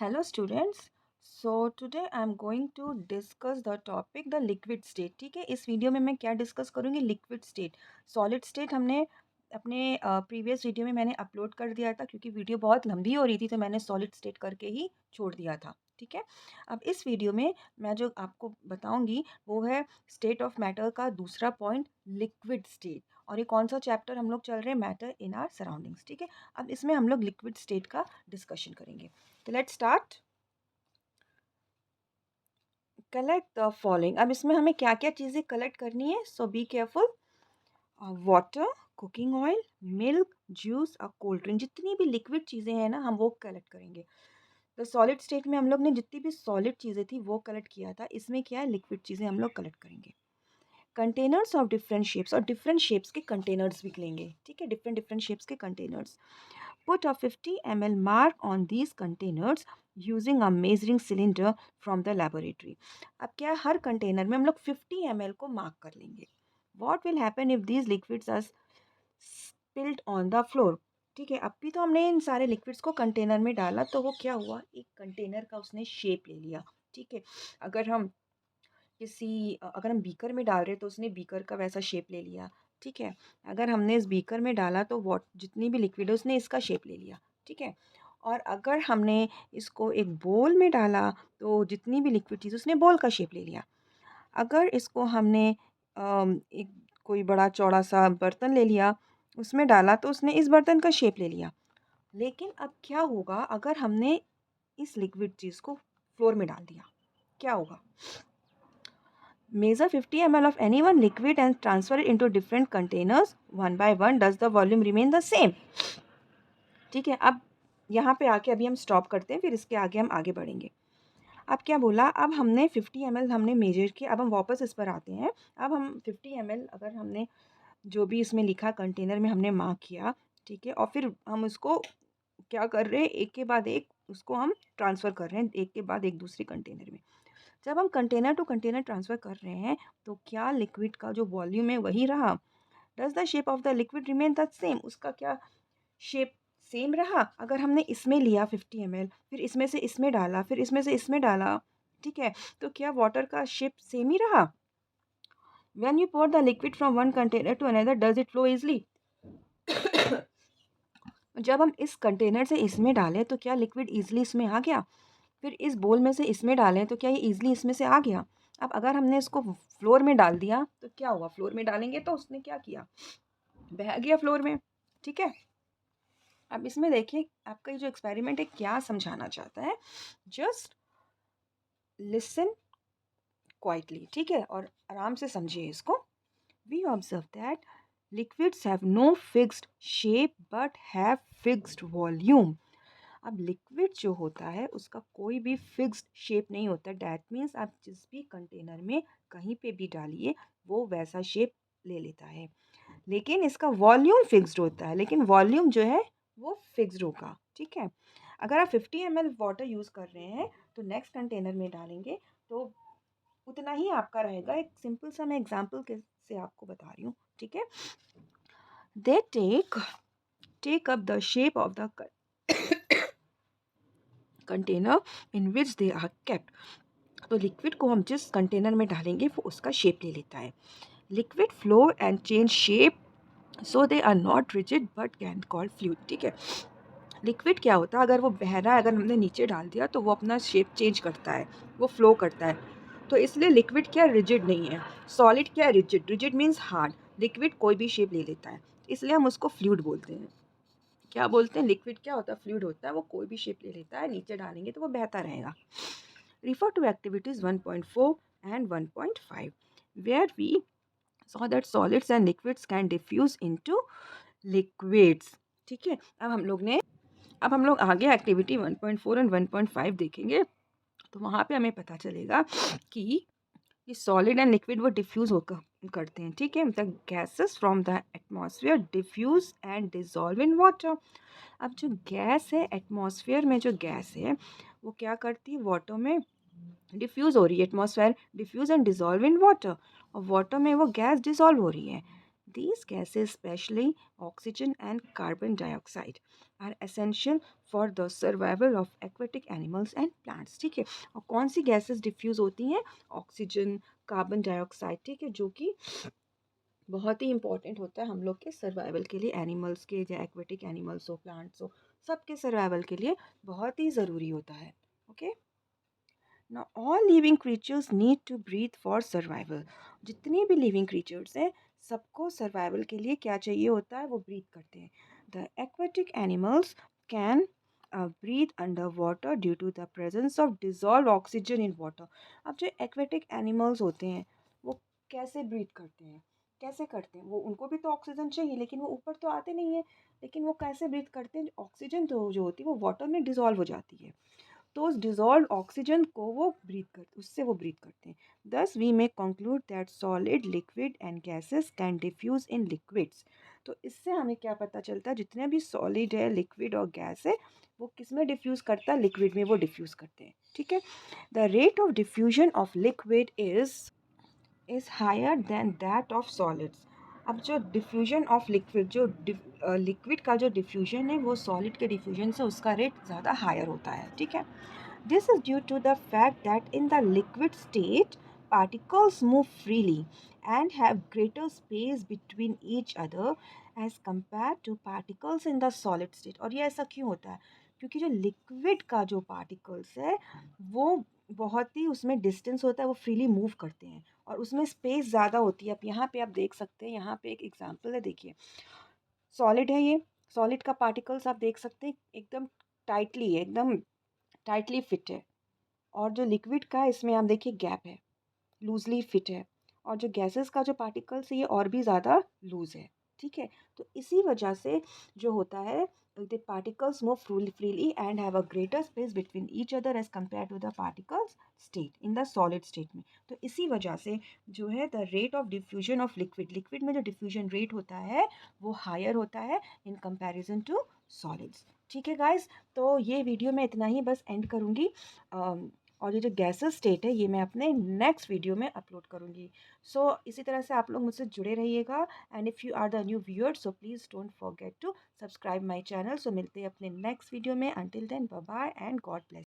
Hello students. So today I am going to discuss the topic the liquid state. ठीक है, इस video में मैं क्या डिस्कस करूँगी? Liquid state. सॉलिड स्टेट हमने अपने प्रीवियस वीडियो में मैंने अपलोड कर दिया था, क्योंकि वीडियो बहुत लंबी हो रही थी तो मैंने सॉलिड स्टेट करके ही छोड़ दिया था। ठीक है, अब इस वीडियो में मैं जो आपको बताऊंगी वो है स्टेट ऑफ मैटर का दूसरा पॉइंट, लिक्विड स्टेट। और ये कौन सा चैप्टर हम लोग चल रहे हैं? Matter in our surroundings. ठीक है, अब इसमें हम लोग लिक्विड स्टेट का डिस्कशन करेंगे। तो let's start. Collect the following. अब इसमें हमें क्या क्या चीज़ें कलेक्ट करनी है? So be careful. Water, cooking oil, milk, juice और कोल्ड ड्रिंक, जितनी भी लिक्विड चीज़ें हैं ना हम वो कलेक्ट करेंगे। तो सॉलिड स्टेट में हम लोग ने जितनी भी सॉलिड चीज़ें थी वो कलेक्ट किया था, इसमें क्या है, लिक्विड चीज़ें हम लोग कलेक्ट करेंगे। कंटेनर्स ऑफ डिफरेंट शेप्स, और डिफरेंट शेप्स के कंटेनर्स भी लेंगे। ठीक है, डिफरेंट डिफरेंट शेप्स के containers. Put a 50 ml mark on these containers using a measuring cylinder from the laboratory. अब क्या है, हर कंटेनर में हम लोग 50 ml को मार्क कर लेंगे। What will happen if these liquids are spilled on the floor? ठीक है, अब भी तो हमने इन सारे लिक्विड्स को कंटेनर में डाला तो वो क्या हुआ, एक कंटेनर का उसने शेप ले लिया। ठीक है, अगर हम अगर हम बीकर में डाल रहे हैं तो उसने बीकर का वैसा शेप ले लिया। ठीक है, अगर हमने इस बीकर में डाला तो वॉट जितनी भी लिक्विड है उसने इसका शेप ले लिया। ठीक है, और अगर हमने इसको एक बोल में डाला तो जितनी भी लिक्विड चीज़ उसने बोल का शेप ले लिया। अगर इसको हमने एक कोई बड़ा चौड़ा सा बर्तन ले लिया, उसमें डाला तो उसने इस बर्तन का शेप ले लिया। लेकिन अब क्या होगा अगर हमने इस लिक्विड चीज़ को फ्लोर में डाल दिया? क्या होगा? Measure 50 ml of any one liquid and transfer it into different containers one by one. Does the volume remain the same? ठीक है, अब यहाँ पे आके अभी हम स्टॉप करते हैं, फिर इसके आगे हम आगे बढ़ेंगे। अब क्या बोला, अब हमने 50 ml हमने मेजर किया। अब हम वापस इस पर आते हैं। अब हम 50 ml अगर हमने जो भी इसमें लिखा कंटेनर में हमने मार्क किया, ठीक है, और फिर हम उसको क्या कर रहे हैं, एक के बाद एक उसको हम ट्रांसफ़र कर रहे हैं, एक के बाद एक दूसरे कंटेनर में। जब हम कंटेनर टू कंटेनर ट्रांसफ़र कर रहे हैं तो क्या लिक्विड का जो वॉल्यूम है वही रहा? Does the shape of the liquid remain the same? उसका क्या शेप सेम रहा? अगर हमने इसमें लिया 50 ml, फिर इसमें से इसमें डाला, फिर इसमें से इसमें डाला, ठीक है, तो क्या वाटर का शेप सेम ही रहा? When you pour the liquid from one container to another, does it flow easily? जब हम इस कंटेनर से इसमें डालें तो क्या लिक्विड ईज़िली इसमें आ गया? फिर इस बोल में से इसमें डालें तो क्या ये ईज़िली इसमें से आ गया? अब अगर हमने इसको फ्लोर में डाल दिया तो क्या हुआ? फ्लोर में डालेंगे तो उसने क्या किया? बह गया फ्लोर में। ठीक है? अब इसमें देखिए आपका ये जो एक्सपेरिमेंट है क्या समझाना चाहता है। जस्ट लिसन क्वाइटली, ठीक है? और आराम से समझिए इसको। We observe that liquids have no fixed shape but have fixed volume. अब लिक्विड जो होता है उसका कोई भी फिक्स्ड शेप नहीं होता। डैट मीन्स आप जिस भी कंटेनर में कहीं पे भी डालिए वो वैसा शेप ले लेता है, लेकिन इसका वॉल्यूम फिक्स्ड होता है। लेकिन वॉल्यूम जो है वो फिक्स्ड होगा। ठीक है, अगर आप 50 ml वाटर यूज़ कर रहे हैं तो नेक्स्ट कंटेनर में डालेंगे तो उतना ही आपका रहेगा। एक सिंपल सा मैं एग्जाम्पल से आपको बता रही हूँ। ठीक है, they take up the shape of the container in which they are kept. तो लिक्विड को हम जिस कंटेनर में डालेंगे वो उसका शेप ले लेता है। Liquid flow and change shape, so they are not rigid but can called fluid. ठीक है, लिक्विड क्या होता है, अगर वो बह रहा है, अगर हमने नीचे डाल दिया तो वो अपना शेप चेंज करता है, वो फ्लो करता है। तो इसलिए लिक्विड क्या रिजिड नहीं है। सॉलिड क्या rigid? Rigid means hard. Liquid कोई भी शेप ले लेता है, इसलिए हम उसको फ्लूइड बोलते हैं। क्या बोलते हैं? लिक्विड क्या होता है? फ्लूइड होता है, वो कोई भी शेप ले लेता है, नीचे डालेंगे तो वो बहता रहेगा। Refer to activities 1.4 and 1.5 where we saw that solids and liquids can diffuse into liquids. ठीक है, अब हम लोग आगे एक्टिविटी 1.4 एंड 1.5 देखेंगे तो वहाँ पे हमें पता चलेगा कि ये सॉलिड एंड लिक्विड वो डिफ्यूज होकर करते हैं। ठीक है, the gases from the atmosphere diffuse and dissolve in water. अब जो गैस है, एटमॉस्फेयर में जो गैस है वो क्या करती है? वाटर में डिफ्यूज़ हो रही है। Atmosphere diffuse and dissolve in water, और वाटर में वो गैस डिज़ोल्व हो रही है। These gases specially oxygen and carbon dioxide. Are essential for the survival of aquatic animals and plants. ठीक है, और कौन सी गैसेस डिफ्यूज़ होती हैं? Oxygen, carbon dioxide. ठीक है, जो कि बहुत ही इंपॉर्टेंट होता है हम लोग के सर्वाइवल के लिए, एनिमल्स के या एक्वेटिक एनिमल्स हो, प्लांट्स हो, सबके सर्वाइवल के लिए बहुत ही ज़रूरी होता है। Okay, now all living creatures need to breathe for survival. जितनी भी लिविंग क्रीचर्स हैं, सबको सर्वाइवल के लिए क्या चाहिए होता है? वो ब्रीथ करते हैं। The aquatic animals can breathe under water due to the presence of dissolve oxygen in water. अब जो एक्वेटिक एनिमल्स होते हैं वो कैसे ब्रीथ करते हैं? कैसे करते हैं? वो उनको भी तो ऑक्सीजन चाहिए, लेकिन वो ऊपर तो आते नहीं है। लेकिन वो कैसे ब्रीथ करते हैं? ऑक्सीजन तो जो होती है वो वाटर में डिजॉल्व हो जाती है, तो उस डिजॉल्व ऑक्सीजन को वो ब्रीथ करते, उससे वो ब्रीथ करते हैं। Thus we may conclude that solid, liquid and gases can diffuse in liquids. तो इससे हमें क्या पता चलता है? जितने भी सॉलिड है, लिक्विड और गैस है, वो किस में डिफ्यूज करता है? लिक्विड में वो डिफ्यूज करते हैं। ठीक है, the rate of diffusion of liquid is higher than that of solids. अब जो डिफ्यूजन ऑफ लिक्विड, जो लिक्विड का जो डिफ्यूजन है वो सॉलिड के डिफ्यूजन से उसका रेट ज़्यादा हायर होता है। ठीक है, this is due to the fact that in the liquid state, particles move freely and have greater space between each other as compared to particles in the solid state। और ये ऐसा क्यों होता है? क्योंकि जो लिक्विड का जो पार्टिकल्स है वो बहुत ही उसमें डिस्टेंस होता है, वो फ्रीली मूव करते हैं और उसमें स्पेस ज़्यादा होती है। अब यहाँ पे आप देख सकते हैं, यहाँ पे एक एग्जांपल है, देखिए सॉलिड है ये, सॉलिड का पार्टिकल्स आप देख सकते हैं एकदम टाइटली है, एकदम टाइटली फिट है। और जो लिक्विड का है इसमें आप देखिए गैप है, लूजली फिट है। और जो गैसेस का जो पार्टिकल्स है ये और भी ज़्यादा लूज है। ठीक है, तो इसी वजह से जो होता है, the particles move freely and have a greater space between each other as compare to the particles state in the solid state में। तो इसी वजह से जो है the rate of diffusion of liquid, liquid में जो डिफ्यूजन रेट होता है वो हायर होता है इन कंपैरिजन टू सॉलिड्स। ठीक है गाइस, तो ये वीडियो मैं इतना ही बस एंड करूँगी। और ये जो गैसेस स्टेट है ये मैं अपने नेक्स्ट वीडियो में अपलोड करूँगी। सो इसी तरह से आप लोग मुझसे जुड़े रहिएगा, and if you are the new viewer so please don't forget to subscribe my channel. So मिलते हैं अपने नेक्स्ट वीडियो में। Until then bye bye and God bless.